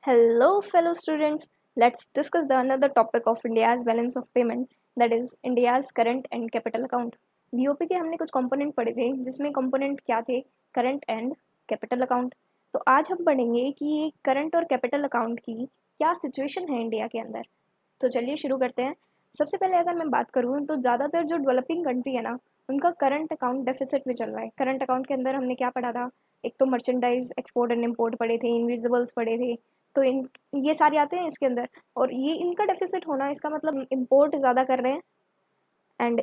Hello, fellow students. Let's discuss the another topic of India's balance of payment, that is India's current and capital account. BOP के हमने कुछ component पढ़े थे जिसमें component क्या थे, करंट एंड कैपिटल अकाउंट। तो आज हम पढ़ेंगे कि करंट और कैपिटल अकाउंट की क्या सिचुएशन है इंडिया के अंदर। तो चलिए शुरू करते हैं। सबसे पहले अगर मैं बात करूँ तो ज़्यादातर जो डेवलपिंग कंट्री है ना, उनका करंट अकाउंट डेफिसिट में चल रहा है। करंट अकाउंट के अंदर हमने क्या पढ़ा था, एक तो मर्चेंडाइज एक्सपोर्ट एंड इम्पोर्ट पढ़े थे, इनविजिबल्स पढ़े थे, तो इन ये सारे आते हैं इसके अंदर। और ये इनका डेफिसिट होना, इसका मतलब इम्पोर्ट ज़्यादा कर रहे हैं एंड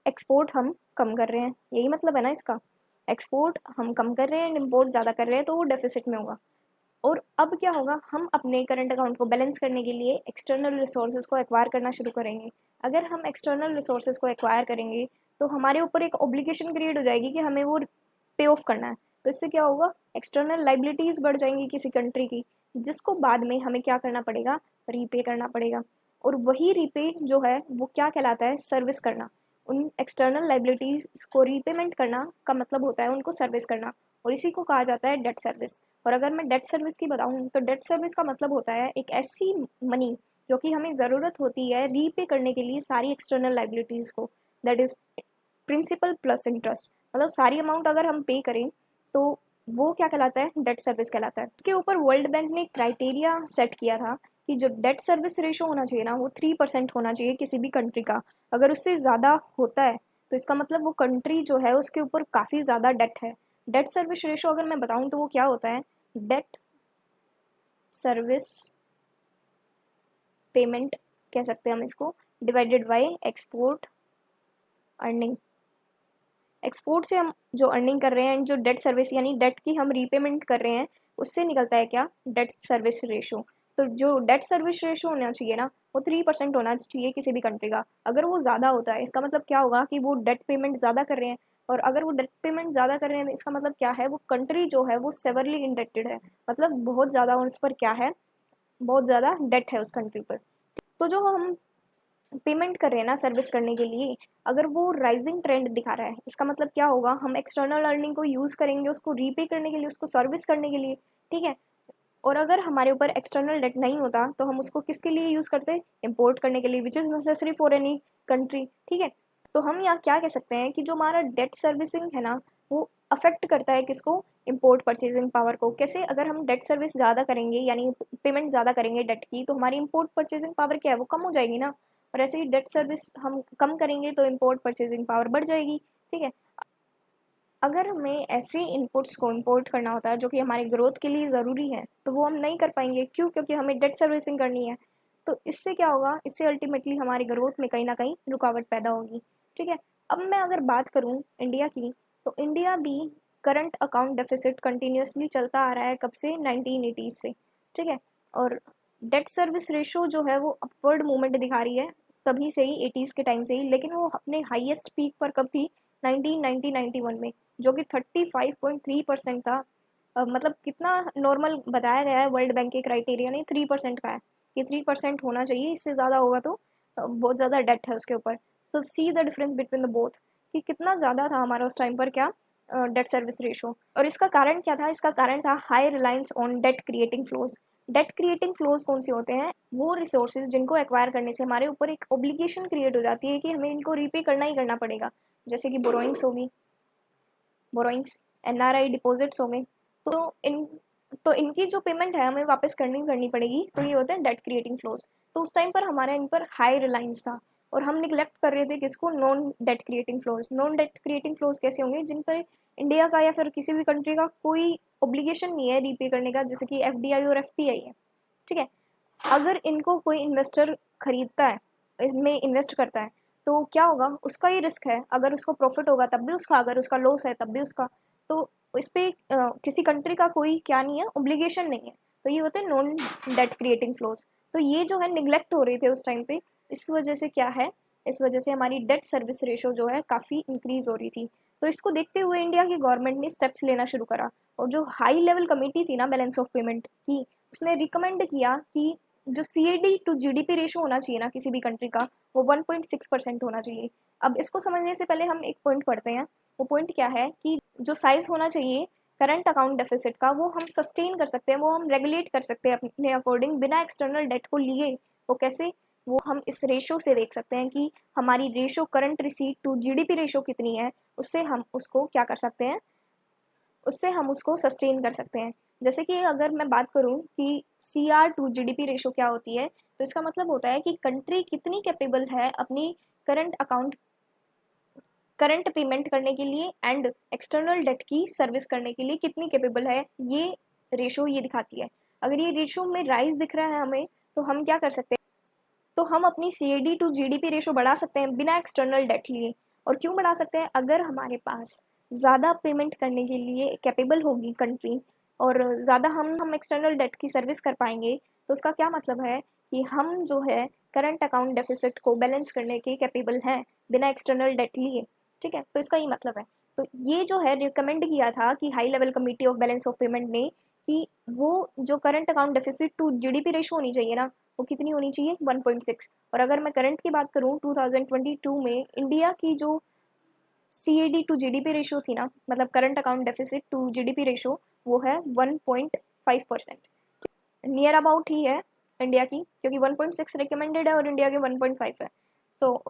एक्सपोर्ट हम कम कर रहे हैं, यही मतलब है ना इसका। एक्सपोर्ट हम कम कर रहे हैं एंड इम्पोर्ट ज़्यादा कर रहे हैं, तो वो डेफिसिट में होगा। और अब क्या होगा, हम अपने करंट अकाउंट को बैलेंस करने के लिए एक्सटर्नल रिसोर्सेज को एक्वायर करना शुरू करेंगे। अगर हम एक्सटर्नल रिसोर्सेज को एक्वायर करेंगे तो हमारे ऊपर एक ऑब्लिगेशन क्रिएट हो जाएगी कि हमें वो पे ऑफ करना है। तो इससे क्या होगा, एक्सटर्नल लाइबिलिटीज़ बढ़ जाएंगी किसी कंट्री की, जिसको बाद में हमें क्या करना पड़ेगा, रीपे करना पड़ेगा। और वही रीपे जो है वो क्या कहलाता है, सर्विस करना। उन एक्सटर्नल लाइबिलिटीज़ को रीपेमेंट करना का मतलब होता है उनको सर्विस करना, और इसी को कहा जाता है डेट सर्विस। और अगर मैं डेट सर्विस की बताऊँ तो डेट सर्विस का मतलब होता है एक ऐसी मनी जो कि हमें ज़रूरत होती है रीपे करने के लिए सारी एक्सटर्नल लाइबिलिटीज़ को, that is principal plus interest. मतलब सारी अमाउंट अगर हम पे करें तो वो क्या कहलाता है, डेट सर्विस कहलाता है। इसके ऊपर वर्ल्ड बैंक ने क्राइटेरिया सेट किया था कि जो डेट सर्विस रेशो होना चाहिए ना, वो 3% होना चाहिए किसी भी कंट्री का। अगर उससे ज़्यादा होता है तो इसका मतलब वो कंट्री जो है उसके ऊपर काफ़ी ज़्यादा डेट है। डेट सर्विस रेशो अगर मैं बताऊं तो वो क्या होता है, डेट सर्विस पेमेंट कह सकते हैं हम इसको, divided by export earning. Export से हम जो अर्निंग कर रहे हैं, जो डेट सर्विस यानी डेट की हम रीपेमेंट कर रहे हैं, उससे निकलता है क्या, डेट सर्विस रेशो। तो जो डेट सर्विस रेशो होना चाहिए ना, वो 3% होना चाहिए किसी भी कंट्री का। अगर वो ज़्यादा होता है इसका मतलब क्या होगा कि वो डेट पेमेंट ज़्यादा कर रहे हैं, और अगर वो डेट पेमेंट ज़्यादा कर रहे हैं इसका मतलब क्या है, वो कंट्री जो है वो सेवरली इंडेप्टेड है, मतलब बहुत ज़्यादा उस पर क्या है, बहुत ज़्यादा डेट है उस कंट्री पर। तो जो हम पेमेंट कर रहे हैं ना सर्विस करने के लिए, अगर वो राइजिंग ट्रेंड दिखा रहा है, इसका मतलब क्या होगा, हम एक्सटर्नल अर्निंग को यूज़ करेंगे उसको रीपे करने के लिए, उसको सर्विस करने के लिए, ठीक है। और अगर हमारे ऊपर एक्सटर्नल डेट नहीं होता तो हम उसको किसके लिए यूज़ करते, इम्पोर्ट करने के लिए, which is necessary for any country, ठीक है। तो हम यहाँ क्या कह सकते हैं कि जो हमारा डेट सर्विसिंग है ना, वो अफेक्ट करता है किसको, इम्पोर्ट परचेजिंग पावर को। कैसे, अगर हम डेट सर्विस ज़्यादा करेंगे यानी पेमेंट ज़्यादा करेंगे डेट की, तो हमारी इम्पोर्ट परचेजिंग पावर क्या है, वो कम हो जाएगी ना। और ऐसे ही डेट सर्विस हम कम करेंगे तो इम्पोर्ट परचेजिंग पावर बढ़ जाएगी, ठीक है। अगर हमें ऐसे इनपुट्स को इम्पोर्ट करना होता है जो कि हमारे ग्रोथ के लिए ज़रूरी है, तो वो हम नहीं कर पाएंगे। क्यों, क्योंकि हमें डेट सर्विसिंग करनी है। तो इससे क्या होगा, इससे अल्टीमेटली हमारी ग्रोथ में कहीं ना कहीं रुकावट पैदा होगी, ठीक है। अब मैं अगर बात करूँ इंडिया की, तो इंडिया भी करंट अकाउंट डेफिसिट कंटिन्यूसली चलता आ रहा है, कब से, 1980 से, ठीक है। और डेट सर्विस रेशो जो है वो अपवर्ड मूवमेंट दिखा रही है तभी से ही, 80s के टाइम से ही। लेकिन वो अपने हाईएस्ट पीक पर कब थी, 1991 में, जो कि 35.3% था। मतलब कितना नॉर्मल बताया गया है वर्ल्ड बैंक के क्राइटेरिया ने, 3% का है कि 3% होना चाहिए, इससे ज़्यादा होगा तो बहुत ज़्यादा डेट है उसके ऊपर। So see the difference between the both, कि कितना ज़्यादा था हमारा उस टाइम पर क्या, डेट सर्विस रेशो। और इसका कारण क्या था, इसका कारण था high reliance on debt creating flows. Debt creating flows कौन से होते हैं, वो रिसोर्सेज जिनको एक्वायर करने से हमारे ऊपर एक ओब्लिगेशन क्रिएट हो जाती है कि हमें इनको रीपे करना ही करना पड़ेगा। जैसे कि बोरोइंग्स होगी, बोरोइंग्स, एनआरआई डिपॉजिट्स हो गए, तो इन तो इनकी जो पेमेंट है हमें वापस करनी करनी पड़ेगी, तो ये होते हैं डेट क्रिएटिंग फ्लोज। तो उस टाइम पर हमारा इन पर हाई रिलायंस था, और हम निगलेक्ट कर रहे थे किसको, non debt creating flows. Non debt creating flows कैसे होंगे, जिन पर इंडिया का या फिर किसी भी कंट्री का कोई ओब्लिगेशन नहीं है रीपे करने का, जैसे कि एफडीआई और एफपीआई है, ठीक है। अगर इनको कोई इन्वेस्टर खरीदता है, इसमें इन्वेस्ट करता है, तो क्या होगा, उसका ही रिस्क है। अगर उसको प्रॉफिट होगा तब भी उसका, अगर उसका लॉस है तब भी उसका। तो इस पर किसी कंट्री का कोई क्या नहीं है, ओब्लिगेशन नहीं है। तो ये होते हैं नॉन डेट क्रिएटिंग फ्लोज। तो ये जो है निगलेक्ट हो रहे थे उस टाइम पे, इस वजह से क्या है, इस वजह से हमारी डेट सर्विस रेशो जो है काफ़ी इंक्रीज हो रही थी। तो इसको देखते हुए इंडिया की गवर्नमेंट ने स्टेप्स लेना शुरू करा, और जो हाई लेवल कमेटी थी ना बैलेंस ऑफ पेमेंट की, उसने रिकमेंड किया कि जो CAD टू GDP रेशो होना चाहिए ना किसी भी कंट्री का, वो 1.6% होना चाहिए। अब इसको समझने से पहले हम एक पॉइंट पढ़ते हैं। वो पॉइंट क्या है कि जो साइज होना चाहिए करंट अकाउंट डेफिसिट का वो हम सस्टेन कर सकते हैं, वो हम रेगुलेट कर सकते हैं अपने अकॉर्डिंग बिना एक्सटर्नल डेट को लिए। वो कैसे? वो हम इस रेशो से देख सकते हैं कि हमारी ratio current receipt to GDP ratio कितनी है, उससे हम उसको क्या कर सकते हैं, उससे हम उसको सस्टेन कर सकते हैं। जैसे कि अगर मैं बात करूं कि CR टू जीडीपी रेशो क्या होती है, तो इसका मतलब होता है कि कंट्री कितनी कैपेबल है अपनी करंट पेमेंट करने के लिए एंड एक्सटर्नल डेट की सर्विस करने के लिए कितनी कैपेबल है, ये रेशो ये दिखाती है। अगर ये रेशो में राइज दिख रहा है हमें, तो हम क्या कर सकते हैं, तो हम अपनी CAD टू जीडीपी रेशो बढ़ा सकते हैं बिना एक्सटर्नल डेट लिए। और क्यों बढ़ा सकते हैं? अगर हमारे पास ज़्यादा पेमेंट करने के लिए कैपेबल होगी कंट्री और ज़्यादा हम एक्सटर्नल डेट की सर्विस कर पाएंगे, तो उसका क्या मतलब है कि हम जो है करंट अकाउंट डेफिसिट को बैलेंस करने के कैपेबल हैं बिना एक्सटर्नल डेट लिए। ठीक है, तो इसका ये मतलब है। तो ये जो है रिकमेंड किया था कि high level committee of balance of payment ने कि वो जो current account deficit to GDP ratio होनी चाहिए ना, वो कितनी होनी चाहिए? 1.6। और अगर मैं करंट की बात करूँ 2022 में इंडिया की जो CAD टू जीडीपी रेशो थी ना, मतलब current account deficit to GDP ratio, वो है 1.5%। नियर अबाउट ही है इंडिया की, क्योंकि 1.6 रिकमेंडेड है और इंडिया के 1.5 है। सो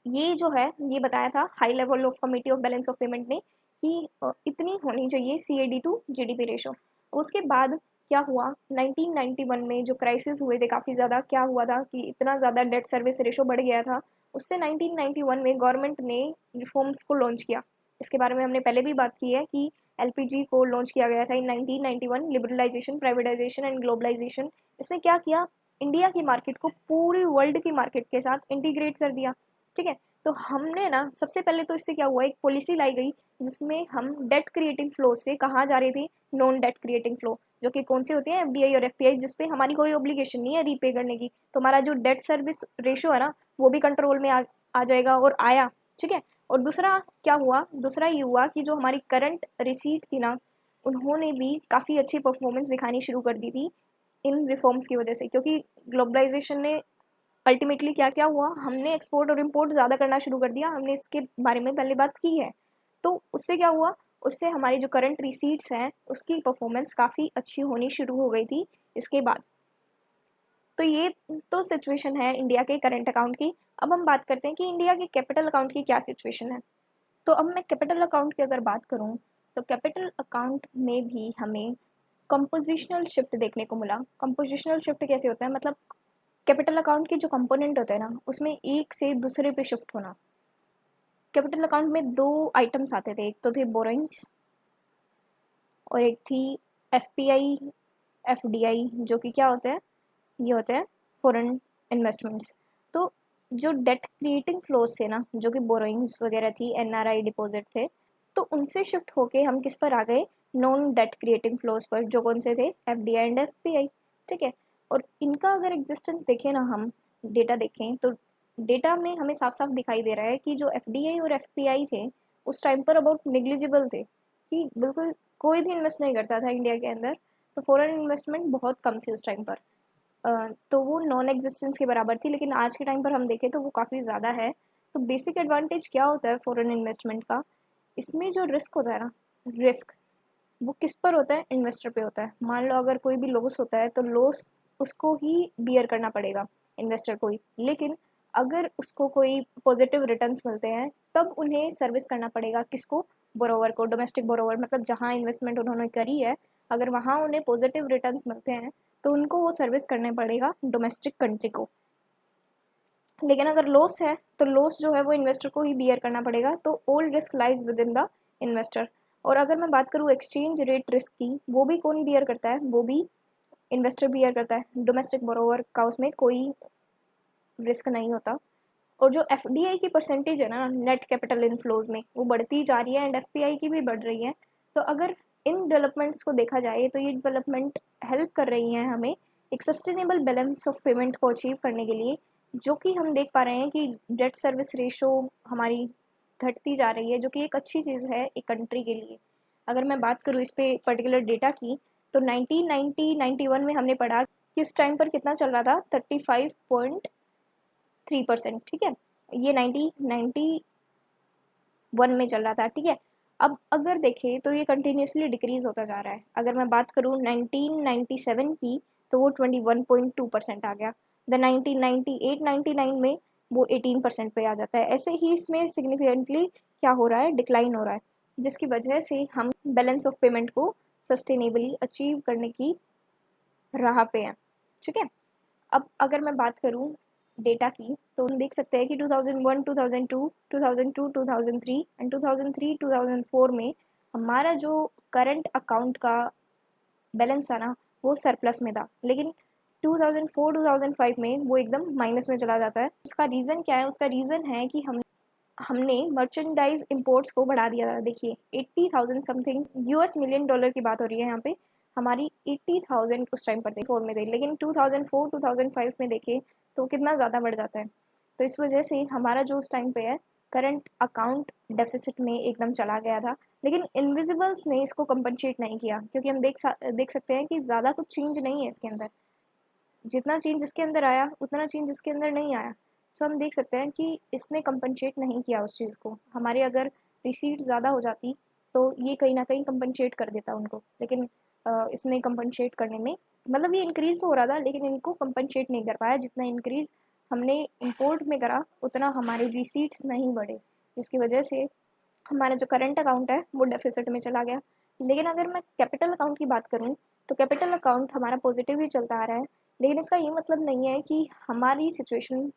ये जो है ये बताया था high level of committee of balance of payment ने कि इतनी होनी चाहिए CAD टू जीडीपी रेशो। उसके बाद क्या हुआ, 1991 में जो क्राइसिस हुए थे काफ़ी ज़्यादा, क्या हुआ था कि इतना ज़्यादा डेट सर्विस रेशो बढ़ गया था। उससे 1991 में गवर्नमेंट ने रिफॉर्म्स को लॉन्च किया। इसके बारे में हमने पहले भी बात की है कि LPG को लॉन्च किया गया था इन 1991, लिबरलाइजेशन, प्राइवेटाइजेशन एंड ग्लोबलाइजेशन। इसने क्या किया, इंडिया की मार्केट को पूरी वर्ल्ड की मार्केट के साथ इंटीग्रेट कर दिया। ठीक है, तो हमने ना सबसे पहले तो इससे क्या हुआ, एक पॉलिसी लाई गई जिसमें हम डेट क्रिएटिंग फ्लो से कहाँ जा रहे थे, नॉन डेट क्रिएटिंग फ्लो, जो कि कौन से होते हैं, FDI और FPI, जिसपे हमारी कोई ऑब्लिगेशन नहीं है रीपे करने की। तो हमारा जो डेट सर्विस रेशो है ना, वो भी कंट्रोल में आ जाएगा और आया। ठीक है, और दूसरा क्या हुआ, दूसरा ये हुआ कि जो हमारी करंट रिसीट थी ना, उन्होंने भी काफ़ी अच्छी परफॉर्मेंस दिखानी शुरू कर दी थी इन रिफॉर्म्स की वजह से, क्योंकि ग्लोबलाइजेशन ने अल्टीमेटली क्या क्या हुआ, हमने एक्सपोर्ट और इम्पोर्ट ज़्यादा करना शुरू कर दिया। हमने इसके बारे में पहले बात की है। तो उससे क्या हुआ, उससे हमारी जो करंट रिसीट्स हैं उसकी परफॉर्मेंस काफ़ी अच्छी होनी शुरू हो गई थी इसके बाद। तो ये तो सिचुएशन है इंडिया के करंट अकाउंट की। अब हम बात करते हैं कि इंडिया के कैपिटल अकाउंट की क्या सिचुएशन है। तो अब मैं कैपिटल अकाउंट की अगर बात करूँ, तो कैपिटल अकाउंट में भी हमें कंपोजिशनल शिफ्ट देखने को मिला। कंपोजिशनल शिफ्ट कैसे होता है, मतलब कैपिटल अकाउंट के जो कंपोनेंट होते हैं ना, उसमें एक से दूसरे पे शिफ्ट होना। कैपिटल अकाउंट में दो आइटम्स आते थे, एक तो थे बोरोइंग्स और एक थी FPI FDI, जो कि क्या होते हैं, ये होते हैं फॉरेन इन्वेस्टमेंट्स। तो जो डेट क्रिएटिंग फ्लोज थे ना, जो कि बोरोइंग्स वगैरह थी, NRI डिपॉजिट थे, तो उनसे शिफ्ट होके हम किस पर आ गए, नॉन डेट क्रिएटिंग फ्लोज पर, जो कौन से थे, FDI एंड FPI। ठीक है, और इनका अगर एग्जिस्टेंस देखें ना, हम डेटा देखें तो डेटा में हमें साफ साफ दिखाई दे रहा है कि जो FDI और FPI थे उस टाइम पर अबाउट नेग्लिजिबल थे, कि बिल्कुल कोई भी इन्वेस्ट नहीं करता था इंडिया के अंदर। तो फॉरेन इन्वेस्टमेंट बहुत कम थी उस टाइम पर। तो वो नॉन एग्जिस्टेंस के बराबर थी, लेकिन आज के टाइम पर हम देखें तो वो काफ़ी ज़्यादा है। तो बेसिक एडवांटेज क्या होता है फॉरेन इन्वेस्टमेंट का, इसमें जो रिस्क होता है ना, रिस्क वो किस पर होता है, इन्वेस्टर पे होता है। मान लो अगर कोई भी लॉस होता है तो लॉस उसको ही बियर करना पड़ेगा, इन्वेस्टर को ही। लेकिन अगर उसको कोई पॉजिटिव रिटर्न्स मिलते हैं तब उन्हें सर्विस करना पड़ेगा, किसको, बोरोवर को, डोमेस्टिक बोरोवर, मतलब जहाँ इन्वेस्टमेंट उन्होंने करी है अगर वहाँ उन्हें पॉजिटिव रिटर्न्स मिलते हैं तो उनको वो सर्विस करने पड़ेगा डोमेस्टिक कंट्री को। लेकिन अगर लॉस है तो लॉस जो है वो इन्वेस्टर को ही बियर करना पड़ेगा। तो all risk lies with in the investor. और अगर मैं बात करूँ एक्सचेंज रेट रिस्क की, वो भी कौन बियर करता है, वो भी इन्वेस्टर बियर करता है। डोमेस्टिक बोरोवर का उसमें कोई रिस्क नहीं होता। और जो FDI की परसेंटेज है ना नेट कैपिटल इनफ्लोज में, वो बढ़ती जा रही है एंड FPI की भी बढ़ रही है। तो अगर इन डेवलपमेंट्स को देखा जाए तो ये डेवलपमेंट हेल्प कर रही हैं हमें एक सस्टेनेबल बैलेंस ऑफ पेमेंट को अचीव करने के लिए, जो कि हम देख पा रहे हैं कि डेट सर्विस रेशो हमारी घटती जा रही है, जो कि एक अच्छी चीज़ है एक कंट्री के लिए। अगर मैं बात करूँ इस पे पर्टिकुलर डेटा की, तो 1991 में हमने पढ़ा कि उस टाइम पर कितना चल रहा था, 35.3%। ठीक है, ये 1991 में चल रहा था। ठीक है, अब अगर देखें तो ये कंटिन्यूसली डिक्रीज होता जा रहा है। अगर मैं बात करूँ 1997 की, तो वो 21.2% आ गया। द 1998-99 में वो 18% पे आ जाता है। ऐसे ही इसमें सिग्निफिकेंटली क्या हो रहा है, डिक्लाइन हो रहा है, जिसकी वजह से हम बैलेंस ऑफ पेमेंट को सस्टेनेबली अचीव करने की राह पे हैं। ठीक है, अब अगर मैं बात करूँ डेटा की, तो हम देख सकते हैं कि 2001, 2002, 2002, 2003 एंड 2003, 2004 में हमारा जो करंट अकाउंट का बैलेंस था ना, वो सरप्लस में था। लेकिन 2004, 2005 में वो एकदम माइनस में चला जाता है। उसका रीज़न क्या है? उसका रीज़न है कि हमने मर्चेंडाइज इंपोर्ट्स को बढ़ा दिया था। देखिए 80,000 समथिंग US मिलियन डॉलर की बात हो रही है यहाँ पे। हमारी 80,000 उस टाइम पर थे, 4 में थे, लेकिन 2004, 2005 में देखें तो कितना ज़्यादा बढ़ जाता है। तो इस वजह से हमारा जो उस टाइम पे है करंट अकाउंट डेफिसिट में एकदम चला गया था। लेकिन इनविजिबल्स ने इसको कंपनसेट नहीं किया, क्योंकि हम देख सकते हैं कि ज़्यादा कुछ चेंज नहीं है इसके अंदर। जितना चेंज इसके अंदर आया उतना चेंज इसके अंदर नहीं आया। सो हम देख सकते हैं कि इसने कंपनसेट नहीं किया उस चीज़ को। हमारी अगर रिसीट ज़्यादा हो जाती तो ये कहीं ना कहीं कंपनसेट कर देता उनको, लेकिन इसने कंपनसेट करने में, मतलब ये इंक्रीज़ तो हो रहा था लेकिन इनको कंपनसेट नहीं कर पाया। जितना इंक्रीज़ हमने इंपोर्ट में करा उतना हमारे रिसीट्स नहीं बढ़े, जिसकी वजह से हमारा जो करंट अकाउंट है वो डेफिसिट में चला गया। लेकिन अगर मैं कैपिटल अकाउंट की बात करूँ, तो कैपिटल अकाउंट हमारा पॉजिटिव ही चलता आ रहा है। लेकिन इसका ये मतलब नहीं है कि हमारी सिचुएशन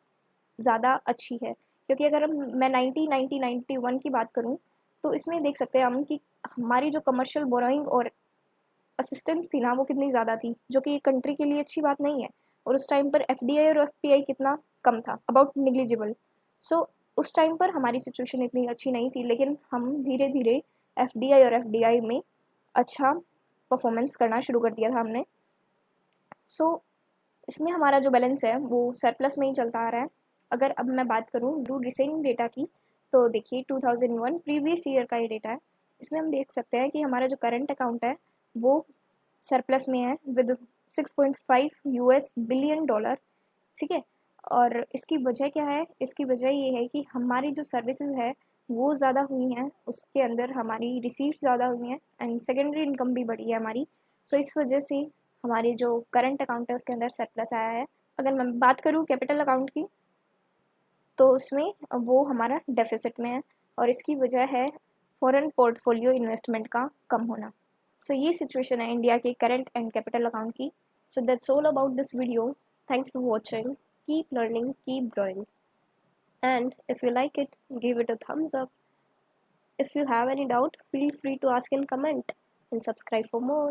ज़्यादा अच्छी है, क्योंकि अगर मैं 1991 की बात करूँ, तो इसमें देख सकते हैं हम कि हमारी जो कमर्शियल बोरोइंग और असिस्टेंस थी ना, वो कितनी ज़्यादा थी, जो कि कंट्री के लिए अच्छी बात नहीं है। और उस टाइम पर FDI और FPI कितना कम था, अबाउट निग्लिजिबल। सो उस टाइम पर हमारी सिचुएशन इतनी अच्छी नहीं थी, लेकिन हम धीरे धीरे FDI और FDI में अच्छा परफॉर्मेंस करना शुरू कर दिया था हमने। सो इसमें हमारा जो बैलेंस है वो सरप्लस में ही चलता आ रहा है। अगर अब मैं बात करूँ डू रिसेंट डेटा की, तो देखिए 2001 प्रीवियस ईयर का ये डेटा है। इसमें हम देख सकते हैं कि हमारा जो करंट अकाउंट है वो सरप्लस में है विद 6.5 US बिलियन डॉलर। ठीक है, और इसकी वजह क्या है? इसकी वजह ये है कि हमारी जो सर्विसेज है वो ज़्यादा हुई हैं, उसके अंदर हमारी रिसीट्स ज़्यादा हुई हैं एंड सेकेंडरी इनकम भी बढ़ी है हमारी। सो इस वजह से हमारे जो करंट अकाउंट है उसके अंदर सरप्लस आया है। अगर मैं बात करूँ कैपिटल अकाउंट की, तो उसमें वो हमारा डेफिसिट में है, और इसकी वजह है फॉरेन पोर्टफोलियो इन्वेस्टमेंट का कम होना। सो ये सिचुएशन है इंडिया के करंट एंड कैपिटल अकाउंट की। So that's all about this video. Thanks for watching. Keep learning, keep growing. And if you like it, give it a thumbs up. If you have any doubt, feel free to ask in comment and subscribe for more.